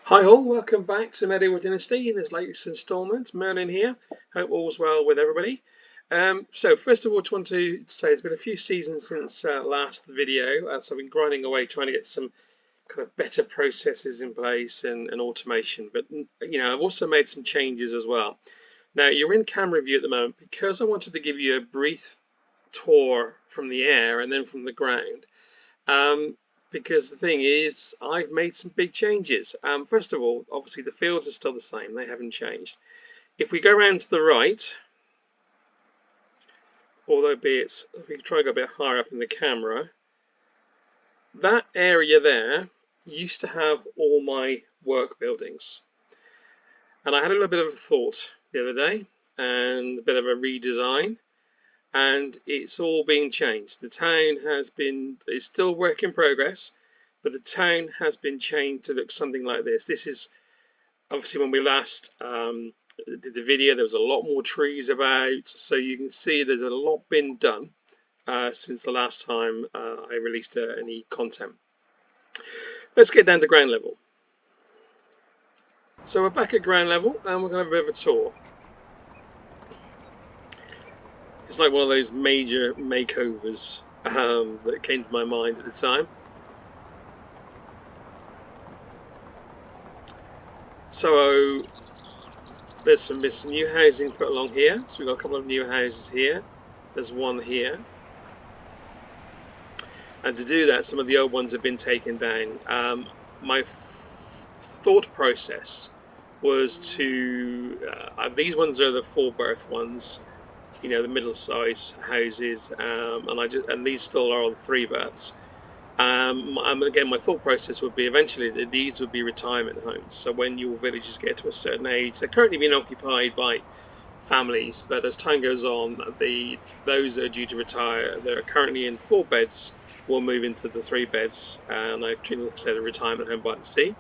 Hi all, welcome back to MAKEOVER Dynasty in this latest instalment. Merlin here. Hope all's well with everybody. So first of all, I just want to say it's been a few seasons since last video, so I've been grinding away trying to get some kind of better processes in place and automation. But I've also made some changes as well. Now you're in camera view at the moment because I wanted to give you a brief tour from the air and then from the ground. Because the thing is, I've made some big changes. First of all, obviously the fields are still the same, they haven't changed. If we go around to the right, if we try to go a bit higher up in the camera, that area there used to have all my work buildings. And I had a little bit of a thought the other day and a bit of a redesign. And it's all being changed. The town it's still work in progress, but the town has been changed to look something like this. This is obviously when we last did the video, there was a lot more trees about, so you can see there's a lot been done since the last time I released any content. Let's get down to ground level. So we're back at ground level and we're going to have a bit of a tour. It's like one of those major makeovers that came to my mind at the time. So there's some new housing put along here. So we've got a couple of new houses here. There's one here. And to do that, some of the old ones have been taken down. My thought process was to... these ones are the 4-berth ones. You know, the middle-sized houses, and these still are on 3 berths. Again, my thought process would be eventually that these would be retirement homes. So when your villages get to a certain age, they're currently being occupied by families, but as time goes on, those that are due to retire, they're currently in 4 beds, will move into the 3 beds, and I treat it like a retirement home by the sea.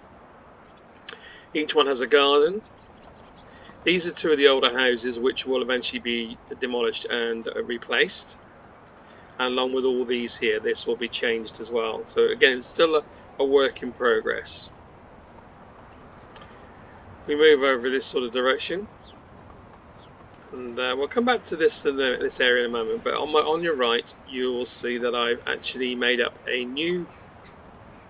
Each one has a garden. These are 2 of the older houses which will eventually be demolished and replaced. And along with all these here, this will be changed as well. So again, it's still a work in progress. We move over this sort of direction. And we'll come back to this this area in a moment. But on your right, you will see that I've actually made up a new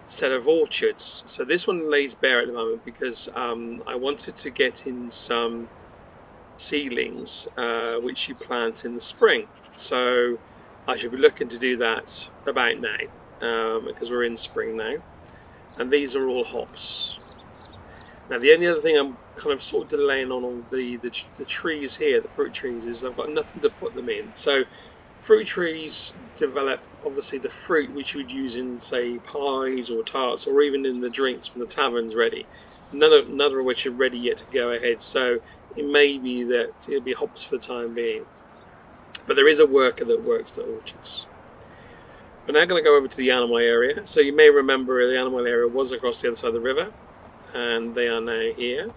set of orchards. So this one lays bare at the moment because I wanted to get in some seedlings which you plant in the spring. So I should be looking to do that about now because we're in spring now. And these are all hops. Now the only other thing I'm kind of sort of delaying on the trees here, the fruit trees, is I've got nothing to put them in. So fruit trees develop, obviously, the fruit which you would use in, say, pies or tarts, or even in the drinks when the tavern's ready. None of which are ready yet to go ahead, so it may be that it'll be hops for the time being. But there is a worker that works the orchards. We're now going to go over to the animal area. So you may remember the animal area was across the other side of the river, and they are now here.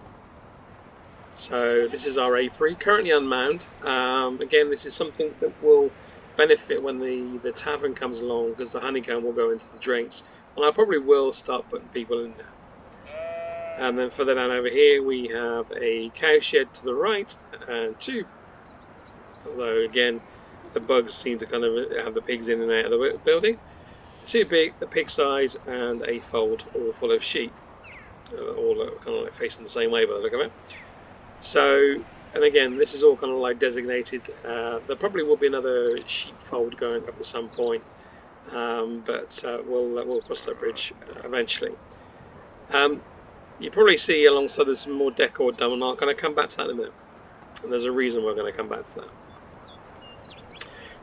So this is our apiary, currently unmanned. Again, this is something that will benefit when the tavern comes along, because the honeycomb will go into the drinks, and I probably will start putting people in there. And then further down over here we have a cow shed to the right and 2, although again the bugs seem to kind of have the pigs in and out of the building, 2 pigsties and a fold all full of sheep, all kind of like facing the same way by the look of it. So, and again, this is all kind of like designated. There probably will be another sheepfold going up at some point, but we'll cross that bridge eventually. You probably see alongside there's some more decor done, and I'm going to come back to that in a minute. And there's a reason we're going to come back to that.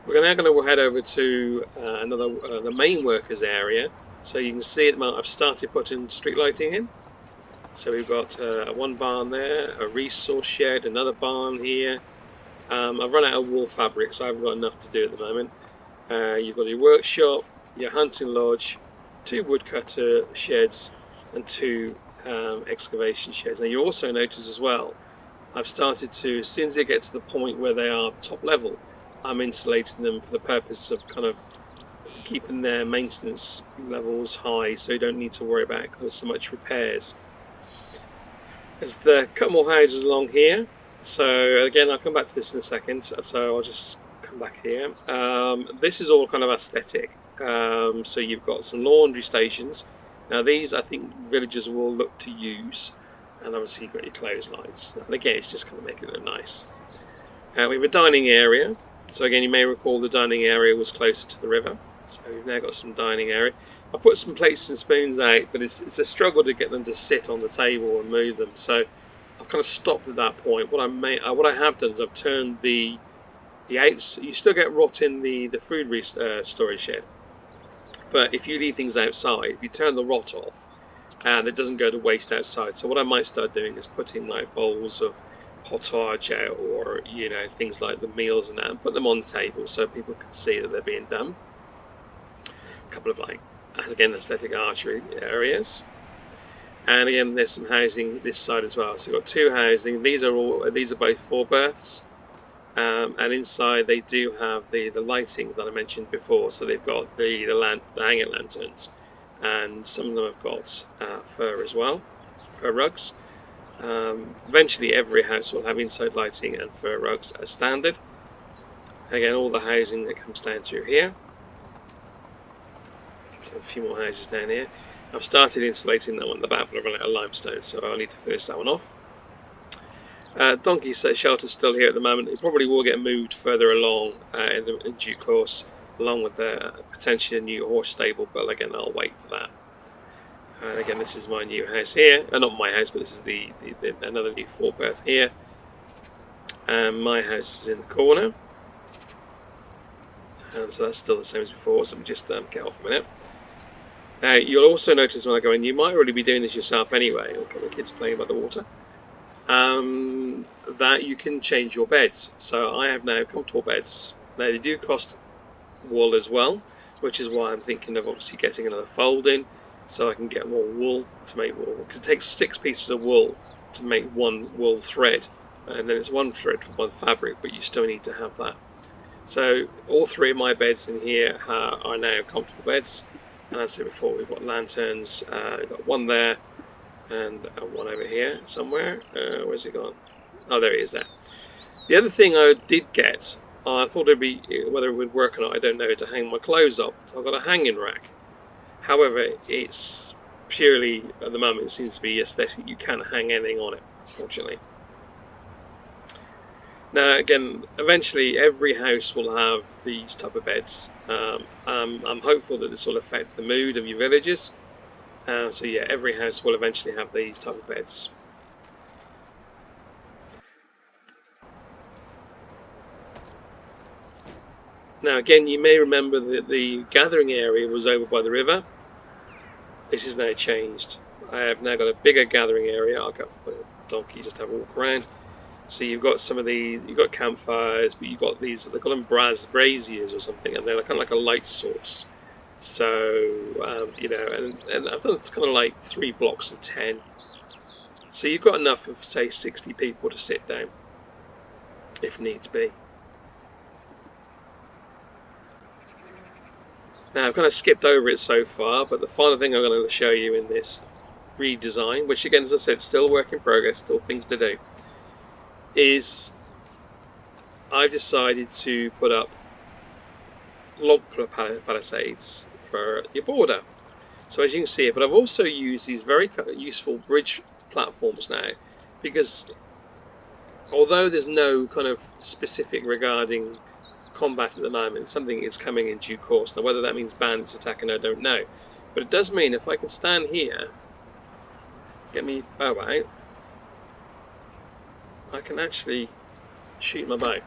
We're now going to head over to the main workers area. So you can see at the moment I've started putting street lighting in. So we've got one barn there, a resource shed, another barn here. I've run out of wool fabric, so I haven't got enough to do at the moment. You've got your workshop, your hunting lodge, 2 woodcutter sheds, and 2 excavation sheds. Now you also notice as well, I've started to, as soon as they get to the point where they are at the top level, I'm insulating them for the purpose of kind of keeping their maintenance levels high, so you don't need to worry about kind of so much repairs. There's a couple more houses along here. So again, I'll come back to this in a second. So I'll just come back here. This is all kind of aesthetic. So you've got some laundry stations. Now these, I think, villagers will look to use. And obviously you've got your clotheslines. And again, it's just kind of making it look nice. We have a dining area. So again, you may recall the dining area was closer to the river. So we've now got some dining area. I put some plates and spoons out, but it's a struggle to get them to sit on the table and move them. So I've kind of stopped at that point. What I have done is I've turned the outs. You still get rot in the food storage shed, but if you leave things outside, if you turn the rot off, and it doesn't go to waste outside. So what I might start doing is putting like bowls of potage out, or things like the meals and that, and put them on the table so people can see that they're being done. A couple of again, aesthetic archery areas, and again there's some housing this side as well. So you've got two housing. These are both 4 berths, and inside they do have the lighting that I mentioned before. So they've got the hanging lanterns, and some of them have got fur as well, fur rugs. Eventually every house will have inside lighting and fur rugs as standard. Again, all the housing that comes down through here. So a few more houses down here. I've started insulating that one in the back, but I've run out of limestone, so I'll need to finish that one off. Donkey shelter's still here at the moment. It probably will get moved further along in due course, along with potentially a new horse stable, but again, I'll wait for that. And again, this is my new house here. Not my house, but this is another new 4 berth here. And my house is in the corner. And so that's still the same as before, so let me just get off a minute. You'll also notice when I go in, you might already be doing this yourself anyway, or the kids playing by the water, that you can change your beds. So I have now comfortable beds. Now they do cost wool as well, which is why I'm thinking of obviously getting another fold in, so I can get more wool to make wool, because it takes 6 pieces of wool to make 1 wool thread, and then it's 1 thread for 1 fabric, but you still need to have that. So all 3 of my beds in here are now comfortable beds, and as I said before, we've got lanterns. We've got 1 there and 1 over here somewhere. Where's it gone? Oh, there it is there. The other thing I did get, I thought it'd be, whether it would work or not, I don't know, to hang my clothes up. So I've got a hanging rack. However, it's purely, at the moment, it seems to be aesthetic. You can't hang anything on it, unfortunately. Now, again, eventually every house will have these type of beds. I'm hopeful that this will affect the mood of your villagers. So yeah, every house will eventually have these type of beds. Now again, you may remember that the gathering area was over by the river. This is now changed. I have now got a bigger gathering area. I'll go for the donkey, just have a walk around. So you've got some of these, you've got campfires, but you've got these, they call them braziers or something, and they're kind of like a light source. So, and I've done kind of like 3 blocks of 10. So you've got enough of, say, 60 people to sit down, if needs be. Now, I've kind of skipped over it so far, but the final thing I'm going to show you in this redesign, which again, as I said, still work in progress, still things to do, is I've decided to put up log palisades for your border. So as you can see, but I've also used these very useful bridge platforms now, because although there's no kind of specific regarding combat at the moment, something is coming in due course. Now whether that means bandits attacking, I don't know, but it does mean if I can stand here, get me bow out, I can actually shoot my bow.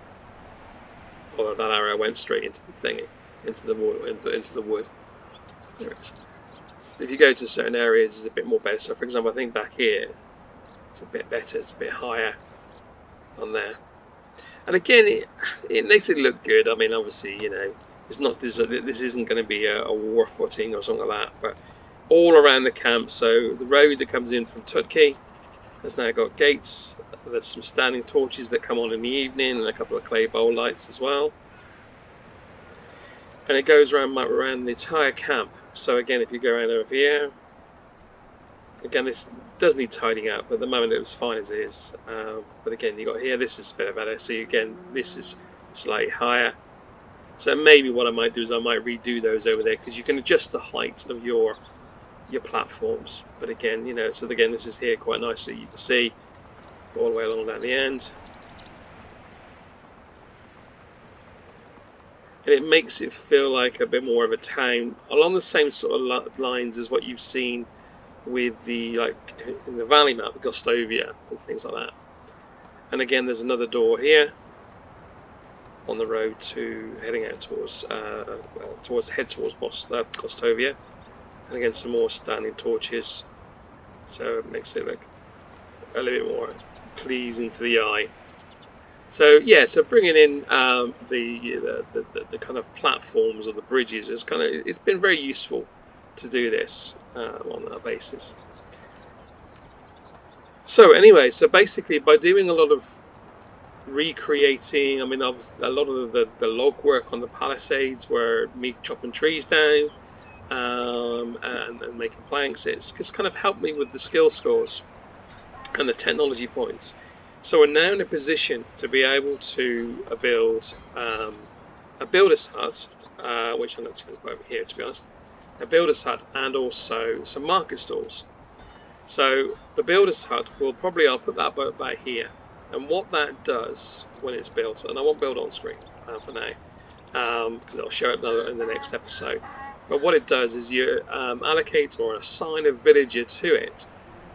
Although that arrow went straight into the thingy, into the wood. There it is. If you go to certain areas, it's a bit more better. So, for example, I think back here, it's a bit better. It's a bit higher on there. And again, it makes it look good. I mean, obviously, it's not this isn't going to be a war footing or something like that. But all around the camp, so the road that comes in from Tutki has now got gates. There's some standing torches that come on in the evening, and a couple of clay bowl lights as well. And it goes around the entire camp. So again, if you go around over here, Again, this does need tidying up, but at the moment it was fine as it is. But again, you got here, this is a bit better. So again, this is slightly higher. So maybe what I might do is I might redo those over there, because you can adjust the height of your platforms. But again, you know, so again, this is here quite nicely. You can see all the way along down the end. And it makes it feel like a bit more of a town, along the same sort of lines as what you've seen with the, like, in the valley map, Gostovia and things like that. And again, there's another door here on the road to heading out towards Gostovia. And again, some more standing torches, so it makes it look a little bit more pleasing to the eye. So yeah, so bringing in the kind of platforms or the bridges is it's been very useful to do this on that basis. So anyway, so basically by doing a lot of recreating, I mean, obviously a lot of the log work on the palisades where me chopping trees down and making planks, it's just kind of helped me with the skill scores and the technology points. So we're now in a position to be able to build a builder's hut, which I'm going to go over here to be honest, a builder's hut and also some market stalls. So the builder's hut, I'll put that back here, and what that does when it's built, and I won't build on screen for now, because I'll show it in the next episode, but what it does is you allocate or assign a villager to it.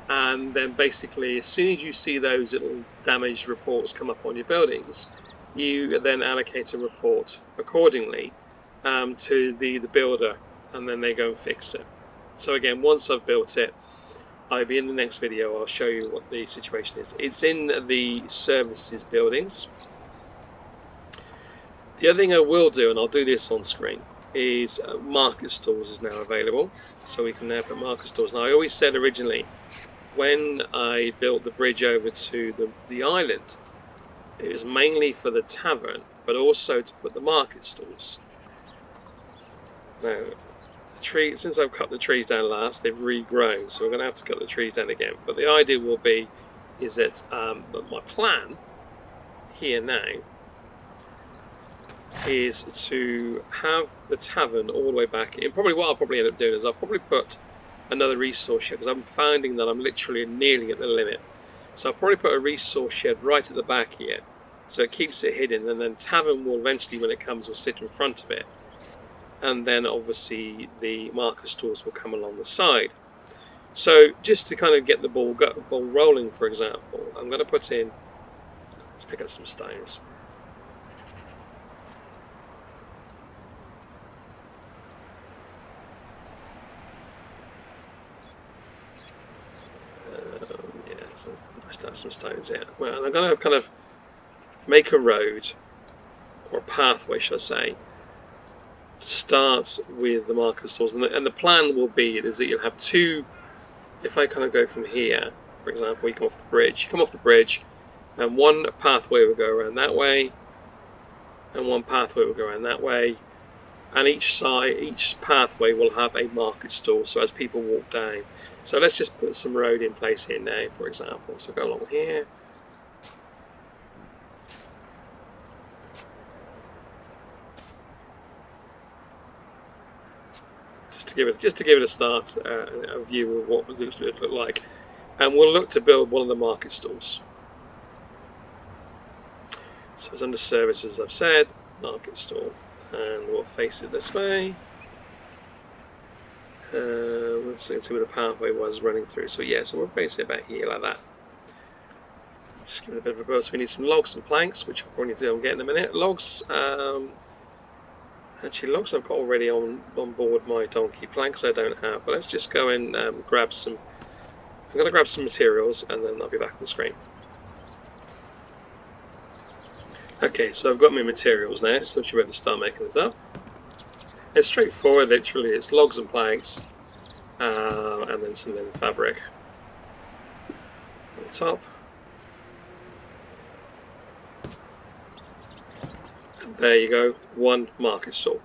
And then basically, as soon as you see those little damaged reports come up on your buildings, you then allocate a report accordingly to the builder, and then they go and fix it. So again, once I've built it, I'll be in the next video, I'll show you what the situation is. It's in the services buildings. The other thing I will do, and I'll do this on screen, is market stalls is now available. So we can now put market stalls. Now I always said originally, when I built the bridge over to the island, it was mainly for the tavern, but also to put the market stalls. Now, since I've cut the trees down last, they've regrown, so we're going to have to cut the trees down again. But the idea will be, is that my plan here now is to have the tavern all the way back. And probably what I'll probably end up doing is I'll probably put another resource shed, because I'm finding that I'm literally nearly at the limit. So I'll probably put a resource shed right at the back here, so it keeps it hidden, and then tavern will eventually, when it comes, will sit in front of it, and then obviously the market stalls will come along the side. So just to kind of get the ball rolling, for example, I'm going to put in, let's pick up some stones. Some stones here. Well, I'm going to kind of make a road, or a pathway, should I say, to start with the market stalls. And the plan will be is that you'll have two. If I kind of go from here, for example, you come off the bridge, and one pathway will go around that way, and one pathway will go around that way, and each pathway will have a market stall, so as people walk down. So let's just put some road in place here now, for example. So go along here. Just to give it a start, a view of what it would look like. And we'll look to build one of the market stalls. So it's under services, as I've said, market stall. And we'll face it this way. Let's see where the pathway was running through. So yeah, so we'll face it about here like that. Just give it a bit of a burst. We need some logs and planks, which I'll probably need to get in a minute. Logs, actually logs I've got already on board my donkey. Planks I don't have, but let's just go and grab some. I'm going to grab some materials, and then I'll be back on the screen. Okay, so I've got my materials now, so I should be able to start making this up. It's straightforward, literally. It's logs and planks, and then some fabric on the top. And there you go, one market stall.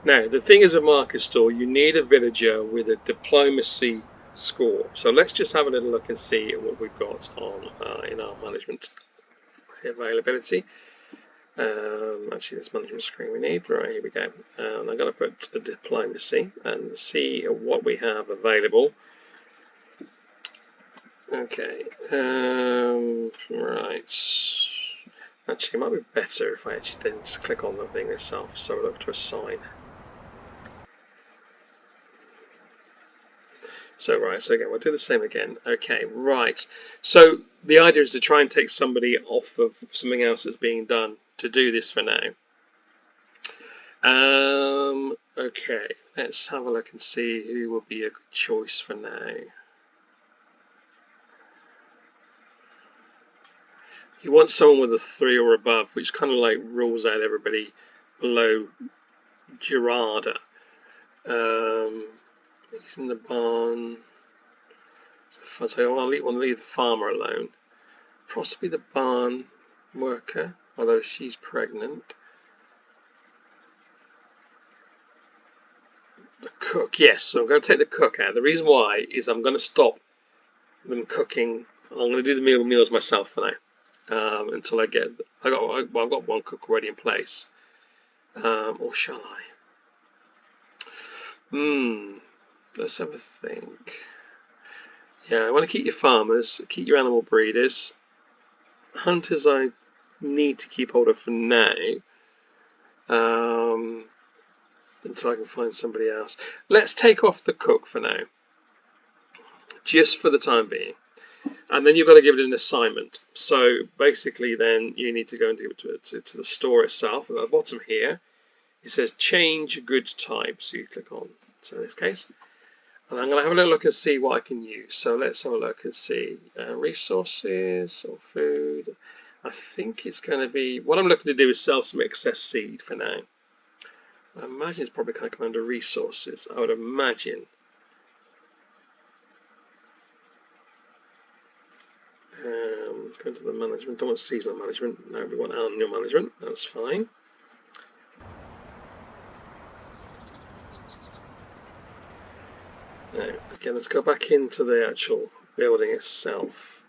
Now, the thing is, a market store, you need a villager with a diplomacy score. So let's just have a little look and see what we've got on in our management availability. Actually, this management screen we need. Right, here we go. And I'm going to put a diplomacy and see what we have available. Okay. Right. Actually, it might be better if I actually then just click on the thing itself. So we'll look to assign. So right, so again, we'll do the same again. Okay, right. So the idea is to try and take somebody off of something else that's being done to do this for now. Okay, let's have a look and see who will be a good choice for now. You want someone with a 3 or above, which kind of like rules out everybody below Gerarda. He's in the barn. So I want to leave the farmer alone. Possibly the barn worker, although she's pregnant. The cook, yes, so I'm going to take the cook out. The reason why is I'm going to stop them cooking. I'm going to do the meals myself for now, until I've got one cook already in place. Or shall I? Let's have a think. Yeah, I want to keep your farmers, keep your animal breeders. Hunters I need to keep hold of for now. Until I can find somebody else. Let's take off the cook for now. Just for the time being. And then you've got to give it an assignment. So basically then you need to go and give it to the store itself. At the bottom here, it says change good type. So you click on, so in this case. And I'm going to have a little look and see what I can use. So let's have a look and see. Resources or food. I think it's going to be, what I'm looking to do is sell some excess seed for now. I imagine it's probably going to come under resources. I would imagine. Let's go into the management. Don't want seasonal management. No, we want annual management. That's fine. Now, again, let's go back into the actual building itself.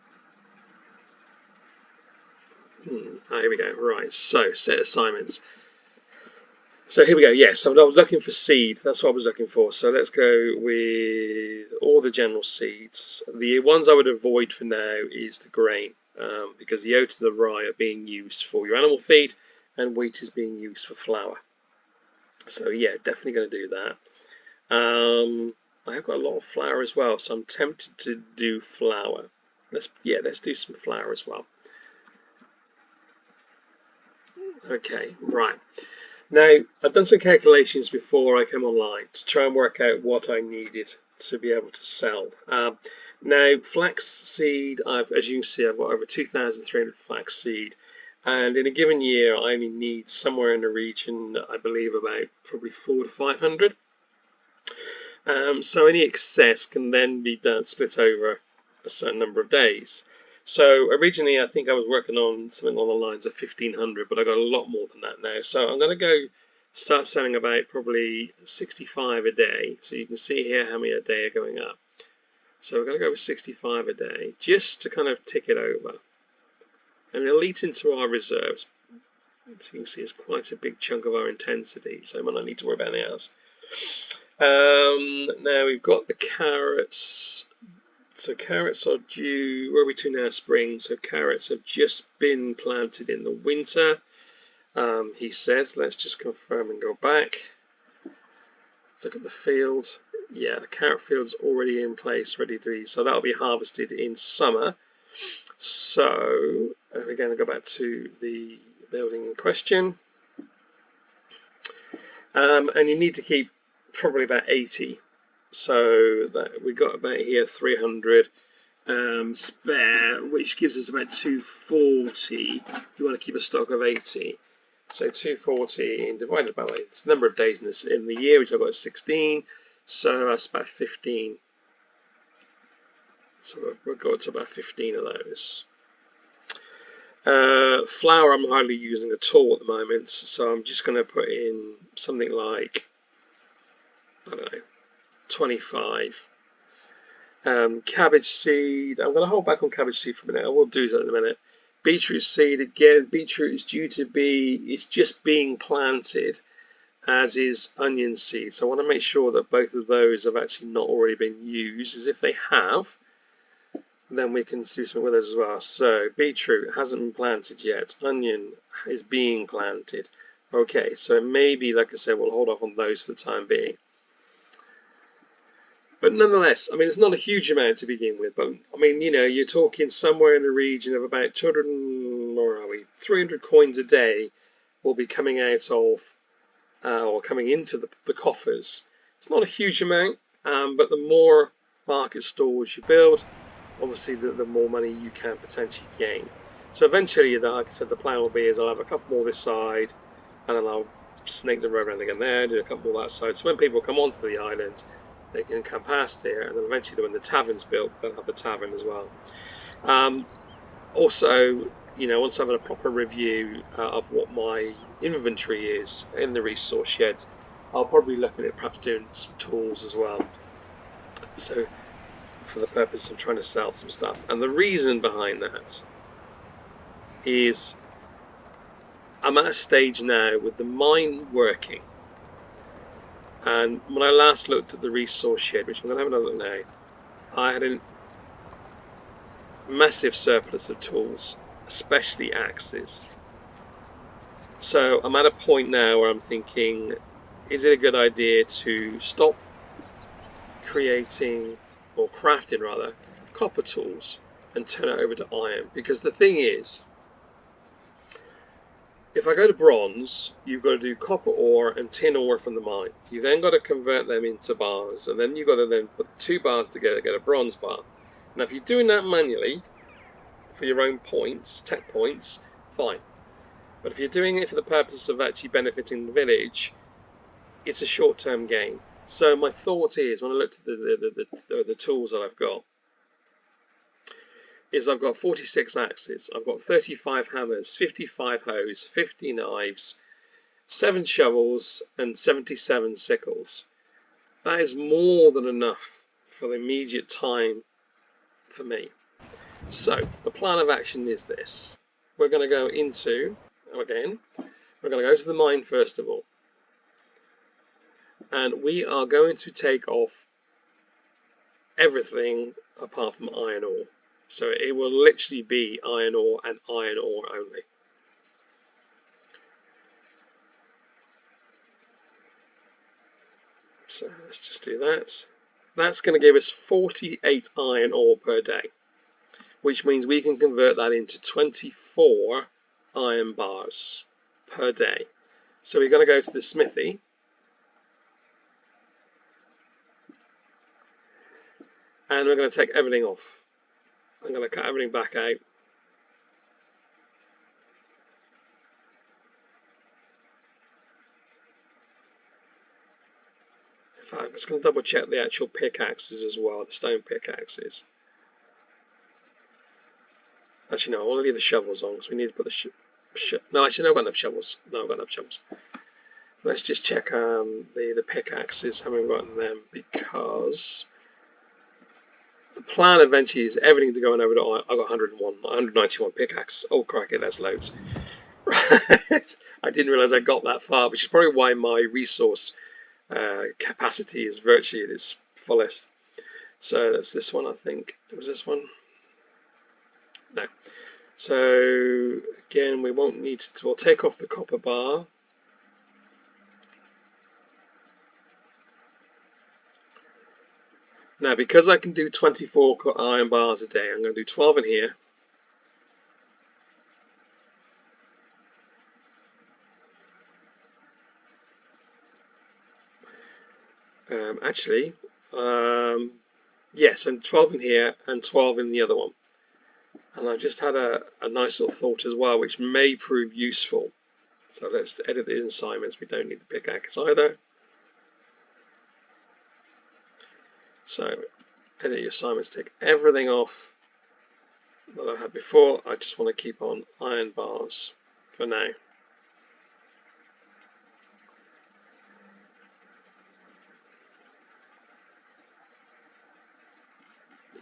Here we go. Right, so set assignments. So here we go. Yes, so I was looking for seed. That's what I was looking for. So let's go with all the general seeds. The ones I would avoid for now is the grain, because the oat and the rye are being used for your animal feed, and wheat is being used for flour. So yeah, definitely going to do that. I have got a lot of flour as well, so I'm tempted to do flour. Let's do some flour as well. Okay, right. Now, I've done some calculations before I came online to try and work out what I needed to be able to sell. Now, flaxseed, as you can see, I've got over 2,300 flaxseed, and in a given year, I only need somewhere in the region, I believe, about probably 400 to 500. So any excess can then be split over a certain number of days. So originally I think I was working on something along the lines of 1,500, but I got a lot more than that now. So I'm going to go start selling about probably 65 a day. So you can see here how many a day are going up. So we're going to go with 65 a day just to kind of tick it over. And it'll eat into our reserves. So you can see it's quite a big chunk of our intensity, so I might not need to worry about anything else. Now we've got the carrots. So carrots are due, where are we to now? Spring. So carrots have just been planted in the winter. He says, let's just confirm and go back. Look at the field. Yeah, the carrot field's already in place, ready to eat. So that'll be harvested in summer. So we're going to go back to the building in question. And you need to keep probably about 80. So that we got about here 300 spare, which gives us about 240. If you want to keep a stock of 80, so 240 divided by it's the number of days in the year, which I've got 16. So that's about 15. So we'll go to about 15 of those. Flour I'm hardly using at all at the moment, so I'm just going to put in something like I don't know, 25. Cabbage seed, I'm going to hold back on cabbage seed for a minute. I will do that in a minute. Beetroot seed, again, beetroot is due to be, it's just being planted, as is onion seed. So I want to make sure that both of those have actually not already been used, as if they have, then we can do something with those as well. So beetroot hasn't been planted yet. Onion is being planted. Okay, so it may be, like I said, we'll hold off on those for the time being. But nonetheless, I mean, it's not a huge amount to begin with. But I mean, you know, you're talking somewhere in the region of about 300 coins a day will be coming out of or coming into the coffers. It's not a huge amount, but the more market stalls you build, obviously the more money you can potentially gain. So eventually, like I said, the plan will be is I'll have a couple more this side, and then I'll snake the road around again there, do a couple more that side. So when people come onto the island, they can come past here, and then eventually when the tavern's built, they'll have the tavern as well. Also, you know, once I've had a proper review of what my inventory is in the resource sheds, I'll probably look at it, perhaps doing some tools as well. So, for the purpose of trying to sell some stuff. And the reason behind that is I'm at a stage now with the mine working. And when I last looked at the resource shed, which I'm going to have another look now, I had a massive surplus of tools, especially axes. So I'm at a point now where I'm thinking, is it a good idea to stop creating, or crafting rather, copper tools and turn it over to iron? Because the thing is, if I go to bronze, you've got to do copper ore and tin ore from the mine. You've then got to convert them into bars, and then you've got to then put 2 bars together to get a bronze bar. Now if you're doing that manually for your own points, tech points, fine. But if you're doing it for the purpose of actually benefiting the village, it's a short-term gain. So my thought is, when I looked at the tools that I've got, is I've got 46 axes, I've got 35 hammers, 55 hoes, 50 knives, 7 shovels, and 77 sickles. That is more than enough for the immediate time for me. So the plan of action is this. We're going to go into, again, we're going to go to the mine first of all. And we are going to take off everything apart from iron ore. So it will literally be iron ore and iron ore only. So let's just do that. That's going to give us 48 iron ore per day, which means we can convert that into 24 iron bars per day. So we're going to go to the smithy. And we're going to take everything off. I'm going to cut everything back out. In fact, I'm just going to double check the actual pickaxes as well, the stone pickaxes. Actually, no, I want to leave the shovels on because we need to put the no, actually, no, I've got enough shovels. No, I've got enough shovels. Let's just check the pickaxes, how many we've got in them, because the plan eventually is everything to going over to I've got 191 pickaxes. Oh, crikey, that's loads. Right. I didn't realise I got that far, which is probably why my resource capacity is virtually at its fullest. So that's this one, I think. It was this one. No. So again, we won't need to. We'll take off the copper bar. Now, because I can do 24 iron bars a day, I'm going to do 12 in here. Yes, and 12 in here and 12 in the other one. And I've just had a nice little thought as well, which may prove useful. So let's edit the assignments. We don't need the pickaxe either. So edit your assignments, take everything off that I had before. I just want to keep on iron bars for now.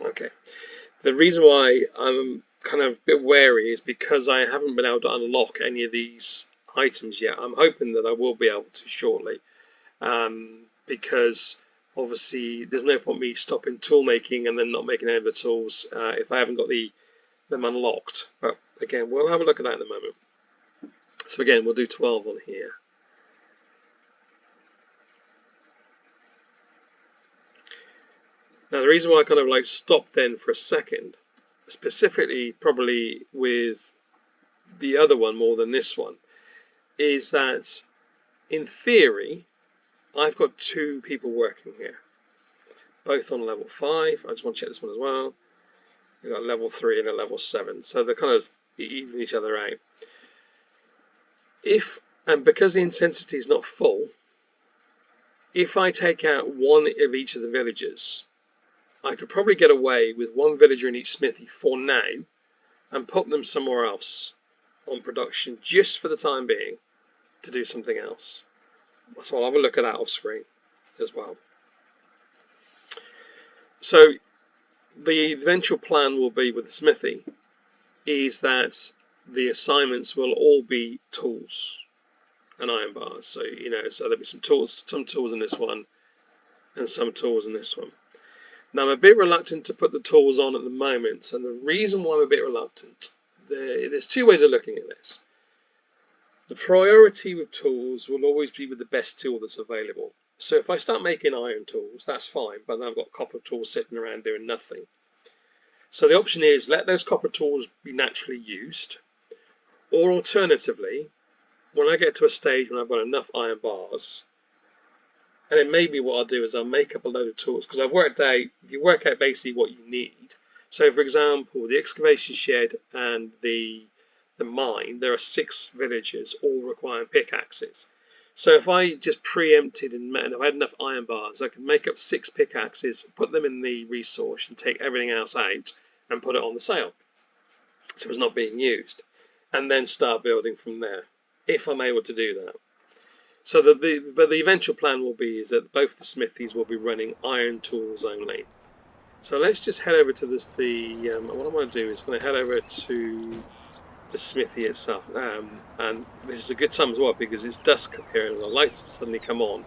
Okay. The reason why I'm kind of a bit wary is because I haven't been able to unlock any of these items yet. I'm hoping that I will be able to shortly, because obviously there's no point me stopping tool making and then not making any of the tools if I haven't got them unlocked. But again, we'll have a look at that in a moment. So again, we'll do 12 on here. Now the reason why I kind of like stopped then for a second, specifically probably with the other one more than this one, is that in theory I've got 2 people working here, both on level 5. I just want to check this one as well. We've got level 3 and a level 7, so they're kind of even each other out. And because the intensity is not full, if I take out one of each of the villagers, I could probably get away with 1 villager in each smithy for now and put them somewhere else on production just for the time being to do something else. So I'll have a look at that off screen as well. So the eventual plan will be with the smithy is that the assignments will all be tools and iron bars. So so there'll be some tools in this one and some tools in this one. Now I'm a bit reluctant to put the tools on at the moment, and the reason why I'm a bit reluctant, there's 2 ways of looking at this. The priority with tools will always be with the best tool that's available. So if I start making iron tools, that's fine, but then I've got copper tools sitting around doing nothing. So the option is let those copper tools be naturally used, or alternatively, when I get to a stage when I've got enough iron bars, and then maybe what I'll do is I'll make up a load of tools, because I've worked out, you work out basically what you need. So for example, the excavation shed and the mine, there are 6 villagers all requiring pickaxes. So if I just preempted and I had enough iron bars, I could make up 6 pickaxes, put them in the resource and take everything else out and put it on the sale, so it's not being used, and then start building from there, if I'm able to do that. So but the eventual plan will be is that both the smithies will be running iron tools only. So let's just head over to this. What I want to do is I'm going to head over to the smithy itself, and this is a good time as well because it's dusk up here and the lights have suddenly come on.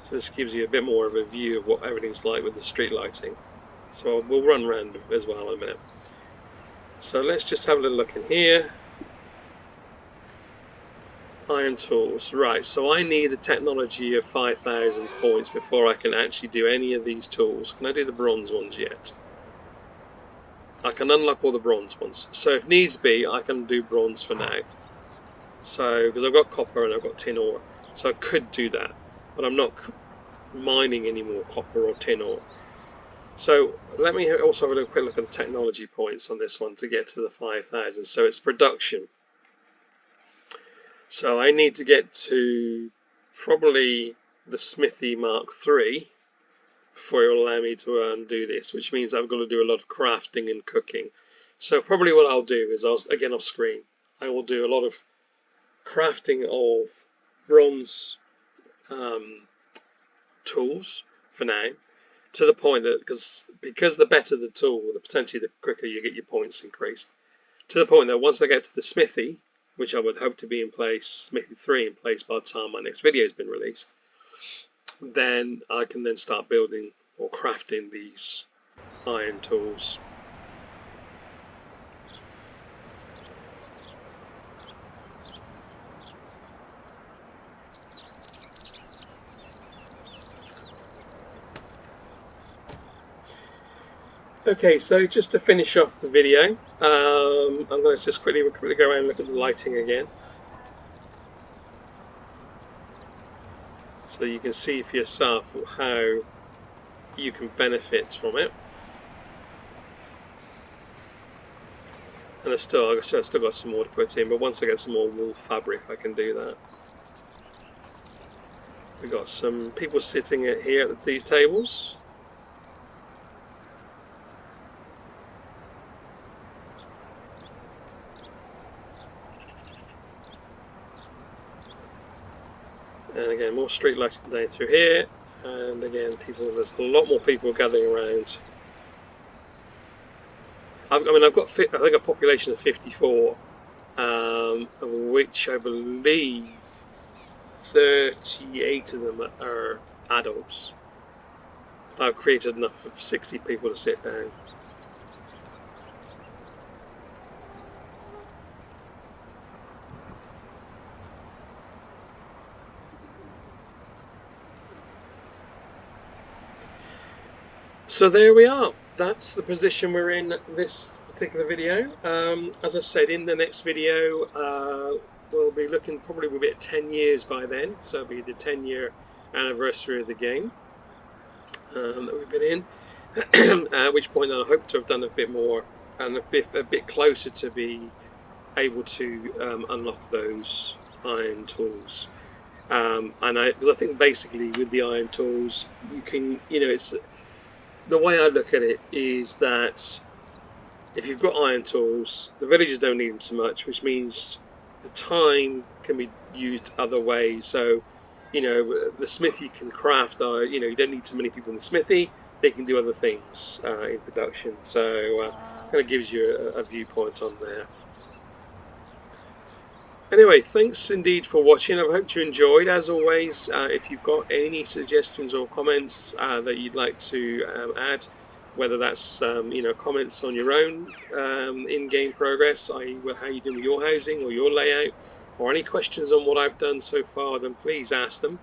So this gives you a bit more of a view of what everything's like with the street lighting. So we'll run around as well in a minute. So let's just have a little look in here. Iron tools, right, so I need a technology of 5,000 points before I can actually do any of these tools. Can I do the bronze ones yet? I can unlock all the bronze ones, so if needs be I can do bronze for now. So, because I've got copper and I've got tin ore, so I could do that, but I'm not mining any more copper or tin ore. So let me also have a quick look at the technology points on this one to get to the 5,000. So it's production. So I need to get to probably the Smithy Mark III before it will allow me to do this, which means I've got to do a lot of crafting and cooking. So probably what I'll do is, again off screen, I will do a lot of crafting of bronze tools for now, to the point that because the better the tool, potentially the quicker you get your points increased, to the point that once I get to the smithy, which I would hope to be in place, Smithy 3 in place by the time my next video has been released, then I can then start building or crafting these iron tools. Okay, so just to finish off the video, I'm going to just quickly go around and look at the lighting again, so you can see for yourself how you can benefit from it. And I've still got some more to put in, but once I get some more wool fabric I can do that. We've got some people sitting here at these tables. And again, more street lighting down through here, and again, there's a lot more people gathering around I've got I think a population of 54, of which I believe 38 of them are adults. I've created enough for 60 people to sit down. So there we are. That's the position we're in this particular video. As I said, in the next video, we'll be looking, probably we'll be at 10 years by then. So it'll be the 10-year anniversary of the game that we've been in. At which point, I hope to have done a bit more and a bit closer to be able to unlock those iron tools. And I think basically with the iron tools, you can, it's the way I look at it is that if you've got iron tools, the villagers don't need them so much, which means the time can be used other ways. So, the smithy can craft, you don't need too many people in the smithy. They can do other things in production. So, kind of gives you a viewpoint on there. Anyway, thanks indeed for watching. I hope you enjoyed. As always, if you've got any suggestions or comments that you'd like to add, whether that's comments on your own in-game progress, i.e. how you do with your housing or your layout, or any questions on what I've done so far, then please ask them.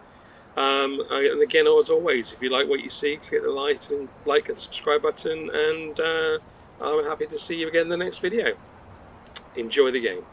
And again, as always, if you like what you see, click the like and subscribe button, and I'm happy to see you again in the next video. Enjoy the game.